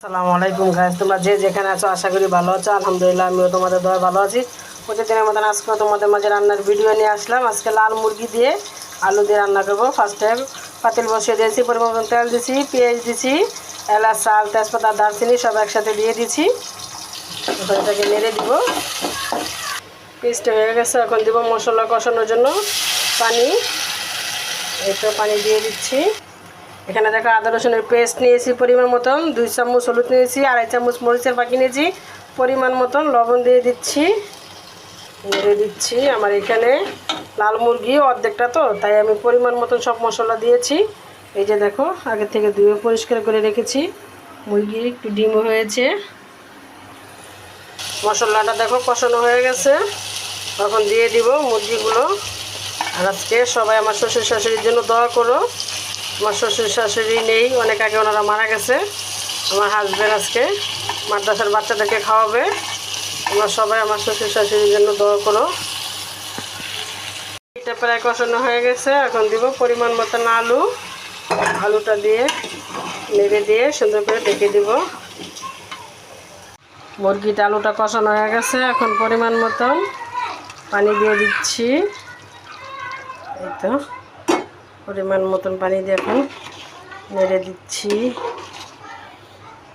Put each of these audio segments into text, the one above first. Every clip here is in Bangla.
আসসালামু আলাইকুম গাইস, তোমরা যে যেখানে আছো আশা করি ভালো আছো। আলহামদুলিল্লাহ আমিও তোমাদের দয়া ভালো আছি। প্রতিদিনের মতন আজকে তোমাদের মাঝে রান্নার ভিডিও নিয়ে আসলাম। আজকে লাল মুরগি দিয়ে আলু দিয়ে রান্না করবো। ফার্স্ট টাইম পাতিল বসিয়ে দিয়েছি, পরিমাণ মতন তেল দিছি, পেঁয়াজ দিছি, এলাচ, চাল, তেজপাতা, দারচিনি সব একসাথে দিয়ে দিছি। এখন এটাকে নেড়ে দিব। পেস্টটা হয়ে গেছে, এখন দিব মশলা কষানোর জন্য পানি। একটু পানি দিয়ে দিচ্ছি। এখানে দেখো আদা রসুনের পেস্ট নিয়েছি পরিমাণ মতন, 2 চামচ হলুদ নিয়েছি, 2.5 চামচ মরিচের বাকি নিয়েছি, পরিমাণ মতন লবণ দিয়ে দিচ্ছি, নেড়ে দিচ্ছি। আমার এখানে লাল মুরগি অর্ধেকটা তো, তাই আমি পরিমাণ মতন সব মশলা দিয়েছি। এই যে দেখো আগে থেকে ধুয়ে পরিষ্কার করে রেখেছি। মুরগি একটু ডিম হয়েছে। মশলাটা দেখো কষানো হয়ে গেছে, তখন দিয়ে দিব মুরগিগুলো। আর আজকে সবাই আমার শ্বশুর শাশুড়ির জন্য দোয়া করো। আমার শ্বশুর শাশুড়ি নেই, অনেক আগে ওনারা মারা গেছে। আমার হাজব্যান্ড আজকে মাদ্রাসার বাচ্চাদেরকে খাওয়াবে। তোমরা সবাই আমার শ্বশুর শাশুড়ির জন্য দোয়া করো। এটা প্রায় কষানো হয়ে গেছে, এখন দিব পরিমাণ মতন আলু। আলুটা দিয়ে নেড়ে দিয়ে সুন্দর করে ঢেকে দিব। মুরগিটা আলুটা কষানো হয়ে গেছে, এখন পরিমাণ মতন পানি দিয়ে দিচ্ছি। এই তো পরিমাণ মতন পানি দিয়ে এখন নেড়ে দিচ্ছি।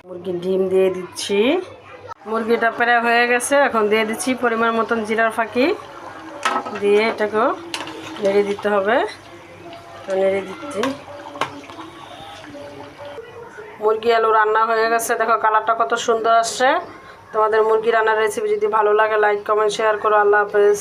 মুরগির ডিম দিয়ে দিচ্ছি। মুরগিটা প্রায় হয়ে গেছে, এখন দিয়ে দিচ্ছি পরিমাণ মতন জিরার ফাঁকি দিয়ে এটাকেও নেড়ে দিতে হবে। তো নেড়ে দিচ্ছি। মুরগি আলু রান্না হয়ে গেছে, দেখো কালারটা কত সুন্দর আসছে। তোমাদের মুরগি রান্নার রেসিপি যদি ভালো লাগে লাইক কমেন্ট শেয়ার করো। আল্লাহ হাফেজ।